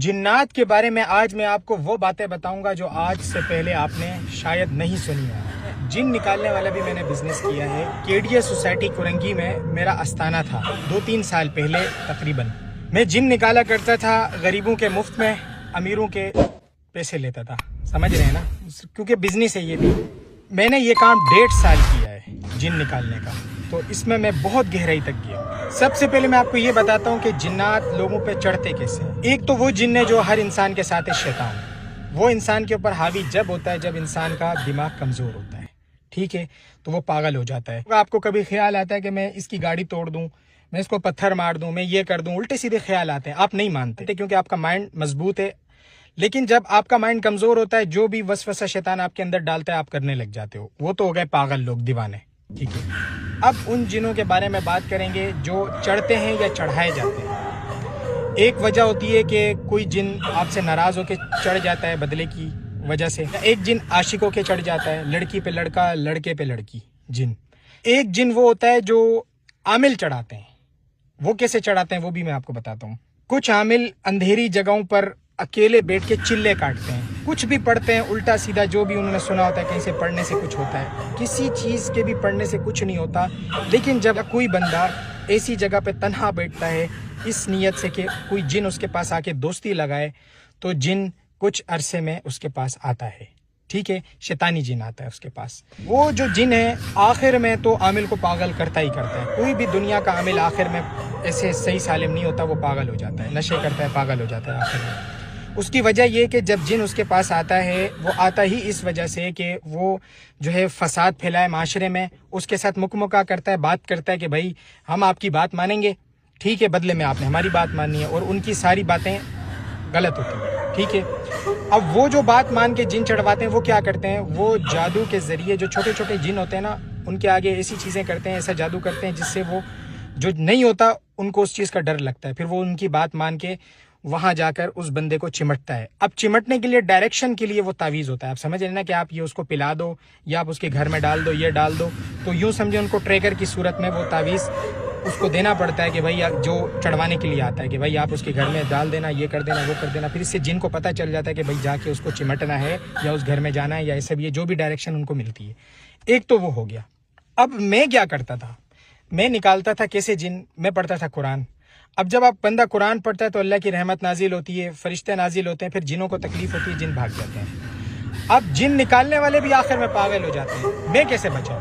جنات کے بارے میں آج میں آپ کو وہ باتیں بتاؤں گا جو آج سے پہلے آپ نے شاید نہیں سنی ہے۔ جن نکالنے والا بھی میں نے بزنس کیا ہے۔ KDA سوسائٹی کورنگی میں میرا استانہ تھا 2-3 سال پہلے تقریباً۔ میں جن نکالا کرتا تھا غریبوں کے مفت میں، امیروں کے پیسے لیتا تھا، سمجھ رہے ہیں نا، کیونکہ بزنس ہے یہ بھی۔ میں نے یہ کام 1.5 سال کیا ہے جن نکالنے کا، تو اس میں بہت گہرائی تک گیا۔ سب سے پہلے میں آپ کو یہ بتاتا ہوں کہ جنات لوگوں پہ چڑھتے کیسے ہیں۔ ایک تو وہ جن ہے جو ہر انسان کے ساتھ ہے، شیطان۔ وہ انسان کے اوپر حاوی جب ہوتا ہے جب انسان کا دماغ کمزور ہوتا ہے، ٹھیک ہے، تو وہ پاگل ہو جاتا ہے۔ آپ کو کبھی خیال آتا ہے کہ میں اس کی گاڑی توڑ دوں، میں اس کو پتھر مار دوں، میں یہ کر دوں، الٹے سیدھے خیال آتے ہیں، آپ نہیں مانتے کیونکہ آپ کا مائنڈ مضبوط ہے۔ لیکن جب آپ کا مائنڈ کمزور ہوتا ہے، جو بھی وسوسہ شیطان آپ کے اندر ڈالتا ہے آپ کرنے لگ جاتے ہو۔ وہ تو ہو گئے پاگل لوگ، دیوانے، ٹھیک ہے۔ اب ان جنوں کے بارے میں بات کریں گے جو چڑھتے ہیں یا چڑھائے جاتے ہیں۔ ایک وجہ ہوتی ہے کہ کوئی جن آپ سے ناراض ہو کے چڑھ جاتا ہے بدلے کی وجہ سے، ایک جن عاشق ہو کے چڑھ جاتا ہے، لڑکی پہ لڑکا، لڑکے پہ لڑکی جن۔ ایک جن وہ ہوتا ہے جو عامل چڑھاتے ہیں۔ وہ کیسے چڑھاتے ہیں وہ بھی میں آپ کو بتاتا ہوں۔ کچھ عامل اندھیری جگہوں پر اکیلے بیٹھ کے چلے کاٹتے ہیں، کچھ بھی پڑھتے ہیں الٹا سیدھا، جو بھی انہوں نے سنا ہوتا ہے کہیں سے پڑھنے سے کچھ ہوتا ہے، کسی چیز کے بھی پڑھنے سے کچھ نہیں ہوتا۔ لیکن جب کوئی بندہ ایسی جگہ پہ تنہا بیٹھتا ہے اس نیت سے کہ کوئی جن اس کے پاس آ کے دوستی لگائے، تو جن کچھ عرصے میں اس کے پاس آتا ہے، ٹھیک ہے، شیطانی جن آتا ہے اس کے پاس۔ وہ جو جن ہے آخر میں تو عامل کو پاگل کرتا ہی کرتا ہے۔ کوئی بھی دنیا کا عامل آخر میں ایسے صحیح سالم نہیں ہوتا، وہ پاگل ہو جاتا ہے، نشے کرتا ہے، پاگل ہو جاتا ہے آخر میں۔ اس کی وجہ یہ کہ جب جن اس کے پاس آتا ہے، وہ آتا ہی اس وجہ سے کہ وہ جو ہے فساد پھیلائے معاشرے میں، اس کے ساتھ مکمکا کرتا ہے، بات کرتا ہے کہ بھائی ہم آپ کی بات مانیں گے، ٹھیک ہے، بدلے میں آپ نے ہماری بات ماننی ہے، اور ان کی ساری باتیں غلط ہوتی ہیں، ٹھیک ہے۔ اب وہ جو بات مان کے جن چڑھواتے ہیں وہ کیا کرتے ہیں، وہ جادو کے ذریعے، جو چھوٹے چھوٹے جن ہوتے ہیں نا، ان کے آگے ایسی چیزیں کرتے ہیں، ایسا جادو کرتے ہیں جس سے وہ جو نہیں ہوتا ان کو اس چیز کا ڈر لگتا ہے، پھر وہ ان کی بات مان کے وہاں جا کر اس بندے کو چمٹتا ہے۔ اب چمٹنے کے لیے ڈائریکشن کے لیے وہ تعویذ ہوتا ہے، آپ سمجھ رہے ہیں نا، کہ آپ یہ اس کو پلا دو یا آپ اس کے گھر میں ڈال دو، یہ ڈال دو، تو یوں سمجھے ان کو ٹریگر کی صورت میں وہ تعویذ اس کو دینا پڑتا ہے کہ بھائی جو چڑھوانے کے لیے آتا ہے کہ بھائی آپ اس کے گھر میں ڈال دینا، یہ کر دینا، وہ کر دینا۔ پھر اس سے جن کو پتہ چل جاتا ہے کہ بھائی جا کے اس کو چمٹنا ہے یا اس گھر میں جانا ہے یا ایسا بھی ہے، جو بھی ڈائریکشن ان کو ملتی ہے۔ ایک تو وہ ہو گیا۔ اب میں کیا کرتا تھا، میں نکالتا تھا کیسے جن، میں پڑھتا تھا قرآن۔ اب جب آپ بندہ قرآن پڑھتا ہے تو اللہ کی رحمت نازل ہوتی ہے، فرشتے نازل ہوتے ہیں، پھر جنوں کو تکلیف ہوتی ہے، جن بھاگ جاتے ہیں۔ اب جن نکالنے والے بھی آخر میں پاگل ہو جاتے ہیں۔ میں کیسے بچا؟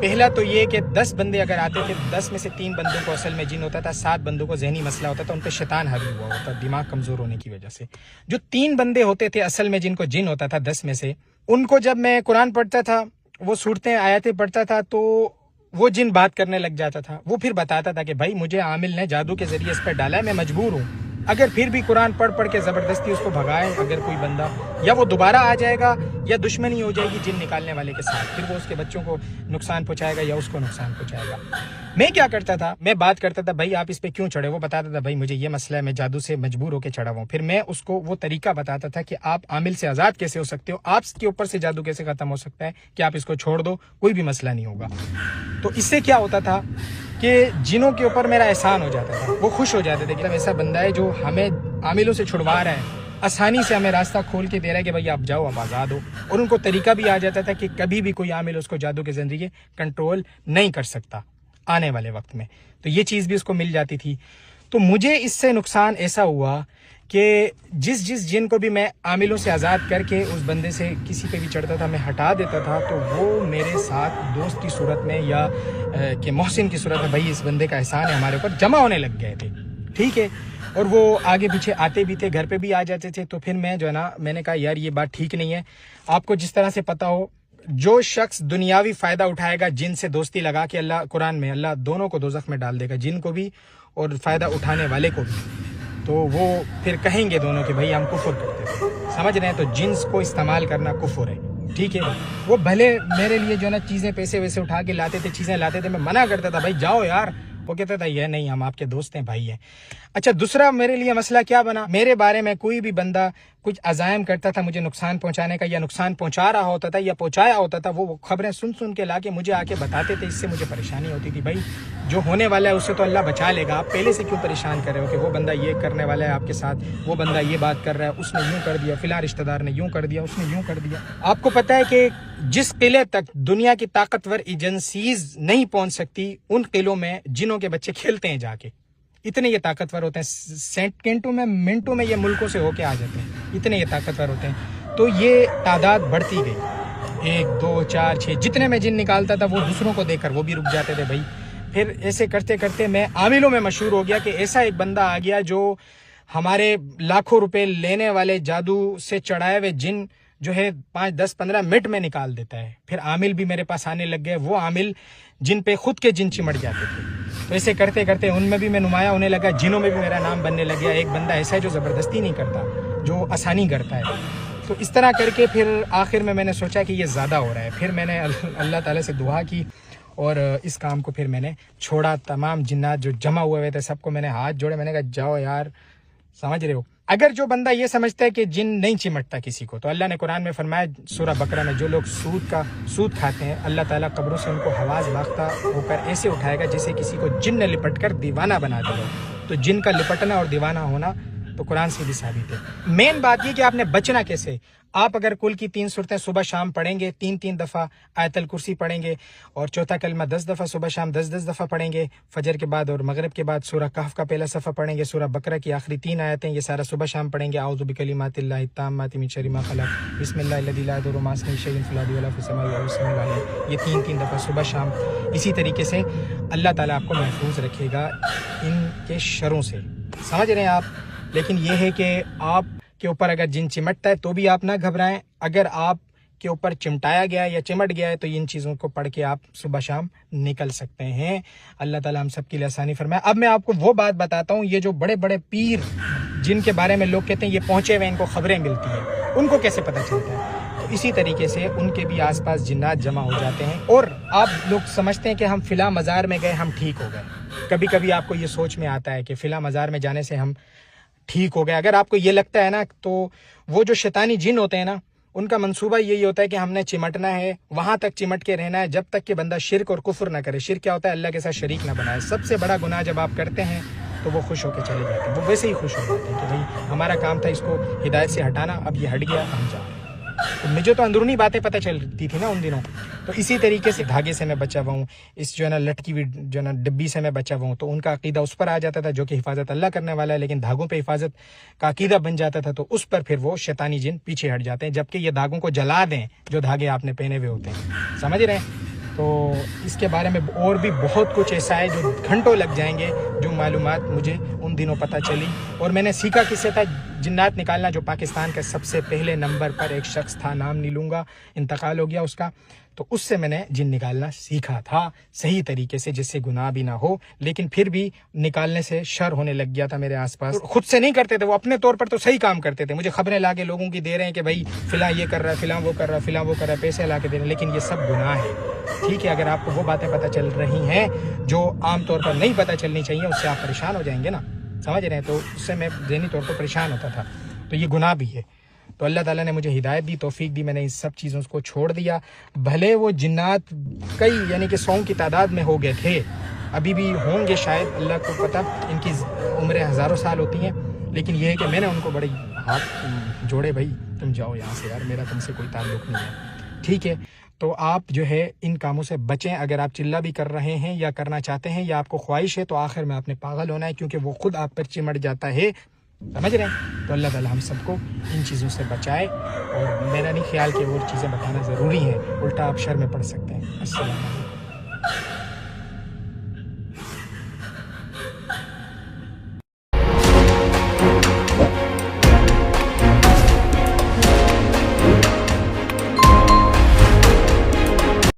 پہلا تو یہ کہ 10 بندے اگر آتے تھے، 10 میں سے 3 بندوں کو اصل میں جن ہوتا تھا، 7 بندوں کو ذہنی مسئلہ ہوتا تھا، ان پہ شیطان حاوی ہوا ہوتا، دماغ کمزور ہونے کی وجہ سے۔ جو 3 بندے ہوتے تھے اصل میں جن کو جن ہوتا تھا 10 میں سے، ان کو جب میں قرآن پڑھتا تھا، وہ صورتیں آیتیں پڑھتا تھا، تو وہ جن بات کرنے لگ جاتا تھا۔ وہ پھر بتاتا تھا کہ بھائی مجھے عامل نے جادو کے ذریعے اس پہ ڈالا ہے، میں مجبور ہوں۔ اگر پھر بھی قرآن پڑھ کے زبردستی اس کو بھگائے اگر کوئی بندہ، یا وہ دوبارہ آ جائے گا یا دشمنی ہو جائے گی جن نکالنے والے کے ساتھ، پھر وہ اس کے بچوں کو نقصان پہنچائے گا یا اس کو نقصان پہنچائے گا۔ میں کیا کرتا تھا، میں بات کرتا تھا بھائی آپ اس پہ کیوں چڑھے، وہ بتاتا تھا بھائی مجھے یہ مسئلہ ہے، میں جادو سے مجبور ہو کے چڑھا ہوا ہوں۔ پھر میں اس کو وہ طریقہ بتاتا تھا کہ آپ عامل سے آزاد کیسے ہو سکتے ہو، آپ کے اوپر سے جادو کیسے ختم ہو سکتا ہے، کہ آپ اس کو چھوڑ دو، کوئی بھی مسئلہ نہیں ہوگا۔ تو اس سے کیا ہوتا تھا کہ جنوں کے اوپر میرا احسان ہو جاتا تھا، وہ خوش ہو جاتے تھے کہ ایسا بندہ ہے جو ہمیں عاملوں سے چھڑوا رہا ہے، آسانی سے ہمیں راستہ کھول کے دے رہا ہے کہ بھائی آپ جاؤ، آپ آزاد ہو۔ اور ان کو طریقہ بھی آ جاتا تھا کہ کبھی بھی کوئی عامل اس کو جادو کے ذریعے کنٹرول نہیں کر سکتا آنے والے وقت میں، تو یہ چیز بھی اس کو مل جاتی تھی۔ تو مجھے اس سے نقصان ایسا ہوا کہ جس جن کو بھی میں عاملوں سے آزاد کر کے اس بندے سے کسی پہ بھی چڑھتا تھا، میں ہٹا دیتا تھا، تو وہ میرے ساتھ دوست کی صورت میں یا کہ محسن کی صورت میں، بھائی اس بندے کا احسان ہے ہمارے اوپر، جمع ہونے لگ گئے تھے، ٹھیک ہے۔ اور وہ آگے پیچھے آتے بھی تھے، گھر پہ بھی آ جاتے تھے۔ تو پھر میں جو ہے نا، میں نے کہا یار یہ بات ٹھیک نہیں ہے۔ آپ کو جس طرح سے پتا ہو، جو شخص دنیاوی فائدہ اٹھائے گا جن سے دوستی لگا کے، اللہ قرآن میں اللہ دونوں کو دوزخ میں ڈال دے گا، جن کو بھی اور فائدہ اٹھانے والے کو بھی۔ تو وہ پھر کہیں گے دونوں کہ بھائی ہم کفر کرتے تھے، سمجھ رہے ہیں، تو جنس کو استعمال کرنا کفر ہے، ٹھیک ہے۔ وہ بھلے میرے لیے جو ہے نا چیزیں پیسے ویسے اٹھا کے لاتے تھے، چیزیں لاتے تھے، میں منع کرتا تھا بھائی جاؤ یار، وہ کہتا تھا یہ نہیں، ہم آپ کے دوست ہیں، بھائی ہیں۔ اچھا، دوسرا میرے لیے مسئلہ کیا بنا، میرے بارے میں کوئی بھی بندہ کچھ عزائم کرتا تھا مجھے نقصان پہنچانے کا، یا نقصان پہنچا رہا ہوتا تھا یا پہنچایا ہوتا تھا، وہ خبریں سن کے لا کے مجھے آ کے بتاتے تھے. اس سے مجھے پریشانی ہوتی تھی. بھائی جو ہونے والا ہے اس سے تو اللہ بچا لے گا، آپ پہلے سے کیوں پریشان کر رہے ہو کہ وہ بندہ یہ کرنے والا ہے آپ کے ساتھ، وہ بندہ یہ بات کر رہا ہے، اس نے یوں کر دیا، فلاں رشتہ دار نے یوں کر دیا، اس نے یوں کر دیا. آپ کو پتہ ہے کہ جس قلعے تک دنیا کی طاقتور ایجنسیز نہیں پہنچ سکتی، ان قلعوں میں جنوں کے بچے کھیلتے ہیں جا کے. اتنے یہ طاقتور ہوتے ہیں، سیکنڈوں میں منٹوں میں یہ ملکوں سے ہو کے آ جاتے ہیں، اتنے یہ طاقتور ہوتے ہیں. تو یہ تعداد بڑھتی گئی، 1 2 4 6 جتنے میں جن نکالتا تھا وہ دوسروں کو دیکھ کر وہ بھی رک جاتے تھے. بھائی پھر ایسے کرتے کرتے میں عاملوں میں مشہور ہو گیا کہ ایسا ایک بندہ آ گیا جو ہمارے لاکھوں روپے لینے والے جادو سے چڑھائے ہوئے جن جو ہے 5 10 15 منٹ میں نکال دیتا ہے. پھر عامل بھی میرے پاس آنے لگ گئے، وہ عامل جن پہ خود کے جن چمٹ جاتے تھے. تو ایسے کرتے کرتے ان میں بھی میں نمایاں ہونے لگا، جنوں میں بھی میرا نام بننے لگ گیا. ایک بندہ ایسا ہے جو زبردستی نہیں کرتا، جو آسانی کرتا ہے. تو اس طرح کر کے پھر آخر میں نے سوچا کہ یہ زیادہ ہو رہا ہے. پھر میں نے اللہ تعالیٰ سے دعا کی اور اس کام کو پھر میں نے چھوڑا. تمام جنات جو جمع ہوئے تھے سب کو میں نے ہاتھ جوڑے، میں نے کہا جاؤ یار، سمجھ رہے ہو. اگر جو بندہ یہ سمجھتا ہے کہ جن نہیں چمٹتا کسی کو، تو اللہ نے قرآن میں فرمایا سورہ بقرہ میں، جو لوگ سود کھاتے ہیں اللہ تعالیٰ قبروں سے ان کو حواس باختہ ہو کر ایسے اٹھائے گا جیسے کسی کو جن نے لپٹ کر دیوانہ بنا دیا. تو جن کا لپٹنا اور دیوانہ ہونا تو قرآن سے بھی ثابت ہے. مین بات یہ کہ آپ نے بچنا کیسے. آپ اگر کل کی 3 صورتیں صبح شام پڑھیں گے، 3 دفعہ آیت الکرسی پڑھیں گے، اور چوتھا کلمہ 10 دفعہ صبح شام 10 دفعہ پڑھیں گے، فجر کے بعد اور مغرب کے بعد سورہ کہف کا پہلا صفحہ پڑھیں گے، سورہ بقرہ کی آخری 3 آیتیں یہ سارا صبح شام پڑھیں گے. اعوذ بکلمات اللہ التامات من شر ما خلق، بسم اللہ الذی لا یضر مع اسمہ شیء فی الارض ولا فی السماء وهو السمیع العلیم. یہ 3 دفعہ صبح شام. اسی طریقے سے اللہ تعالیٰ آپ کو محفوظ رکھے گا ان کے شروں سے. سمجھ رہے ہیں آپ. لیکن یہ ہے کہ آپ کے اوپر اگر جن چمٹتا ہے تو بھی آپ نہ گھبرائیں. اگر آپ کے اوپر چمٹایا گیا ہے یا چمٹ گیا ہے تو ان چیزوں کو پڑھ کے آپ صبح شام نکل سکتے ہیں. اللہ تعالیٰ ہم سب کے لیے آسانی فرمائے. اب میں آپ کو وہ بات بتاتا ہوں، یہ جو بڑے بڑے پیر جن کے بارے میں لوگ کہتے ہیں یہ پہنچے ہوئے، ان کو خبریں ملتی ہیں، ان کو کیسے پتہ چلتا ہے. تو اسی طریقے سے ان کے بھی آس پاس جنات جمع ہو جاتے ہیں. اور آپ لوگ سمجھتے ہیں کہ ہم فلاں مزار میں گئے ہم ٹھیک ہو گئے. کبھی کبھی آپ کو یہ سوچ میں آتا ہے کہ فلاں مزار میں جانے سے ہم ٹھیک ہو گئے. اگر آپ کو یہ لگتا ہے نا، تو وہ جو شیطانی جن ہوتے ہیں نا، ان کا منصوبہ یہی ہوتا ہے کہ ہم نے چمٹنا ہے، وہاں تک چمٹ کے رہنا ہے جب تک کہ بندہ شرک اور کفر نہ کرے. شرک کیا ہوتا ہے؟ اللہ کے ساتھ شریک نہ بنائے. سب سے بڑا گناہ جب آپ کرتے ہیں تو وہ خوش ہو کے چلے جاتے ہیں. وہ ویسے ہی خوش ہو جاتے ہیں کہ بھائی ہمارا کام تھا اس کو ہدایت سے ہٹانا، اب یہ ہٹ گیا، ہم جا رہے ہیں. تو مجھے تو اندرونی باتیں پتہ چلتی تھی نا ان دنوں. تو اسی طریقے سے دھاگے سے میں بچا ہوا ہوں، اس جو ہے نا لٹکی ہوئی جو ہے نا ڈبی سے میں بچا ہوا ہوں. تو ان کا عقیدہ اس پر آ جاتا تھا جو کہ حفاظت اللہ کرنے والا ہے، لیکن دھاگوں پہ حفاظت کا عقیدہ بن جاتا تھا تو اس پر پھر وہ شیطانی جن پیچھے ہٹ جاتے ہیں. جبکہ یہ دھاگوں کو جلا دیں جو دھاگے آپ نے پہنے ہوئے ہوتے ہیں. سمجھ رہے ہیں. تو اس کے بارے میں اور بھی بہت کچھ ایسا ہے جو گھنٹوں لگ جائیں گے، جو معلومات مجھے ان دنوں پتہ چلی. اور میں نے سیکھا کس سے تھا؟ جنات نکالنا. جو پاکستان کا سب سے پہلے نمبر پر ایک شخص تھا، نام نہیں لوں گا، انتقال ہو گیا اس کا. تو اس سے میں نے جن نکالنا سیکھا تھا صحیح طریقے سے، جس سے گناہ بھی نہ ہو. لیکن پھر بھی نکالنے سے شر ہونے لگ گیا تھا میرے آس پاس. خود سے نہیں کرتے تھے وہ، اپنے طور پر تو صحیح کام کرتے تھے. مجھے خبریں لا کے لوگوں کی دے رہے ہیں کہ بھائی فلاں یہ کر رہا ہے، فلاں وہ کر رہا ہے، فلاں وہ کر رہا ہے، پیسے لا کے دے رہے ہیں. لیکن یہ سب گناہ ہے. ٹھیک ہے. اگر آپ کو وہ باتیں پتہ چل رہی ہیں جو عام طور پر نہیں پتہ چلنی چاہیے، اس سے آپ پریشان ہو جائیں گے نا. سمجھ رہے ہیں. تو اس سے میں ذہنی طور پر پریشان ہوتا تھا. تو یہ گناہ بھی ہے. تو اللہ تعالیٰ نے مجھے ہدایت دی، توفیق دی، میں نے اس سب چیزوں کو چھوڑ دیا. بھلے وہ جنات کئی یعنی کہ 100 کی تعداد میں ہو گئے تھے، ابھی بھی ہوں گے شاید، اللہ کو پتہ. ان کی عمریں ہزاروں سال ہوتی ہیں. لیکن یہ ہے کہ میں نے ان کو بڑے ہاتھ جوڑے، بھائی تم جاؤ یہاں سے یار، میرا تم سے کوئی تعلق نہیں ہے. ٹھیک ہے. تو آپ جو ہے ان کاموں سے بچیں. اگر آپ چلہ بھی کر رہے ہیں یا کرنا چاہتے ہیں یا آپ کو خواہش ہے، تو آخر میں آپ نے پاگل ہونا ہے، کیونکہ وہ خود آپ پر چمٹ جاتا ہے. سمجھ رہے ہیں. تو اللہ تعالیٰ ہم سب کو ان چیزوں سے بچائے. اور میرا نہیں خیال کہ وہ چیزیں بتانا ضروری ہے، الٹا آپ شر میں پڑ سکتے ہیں. السلام علیکم.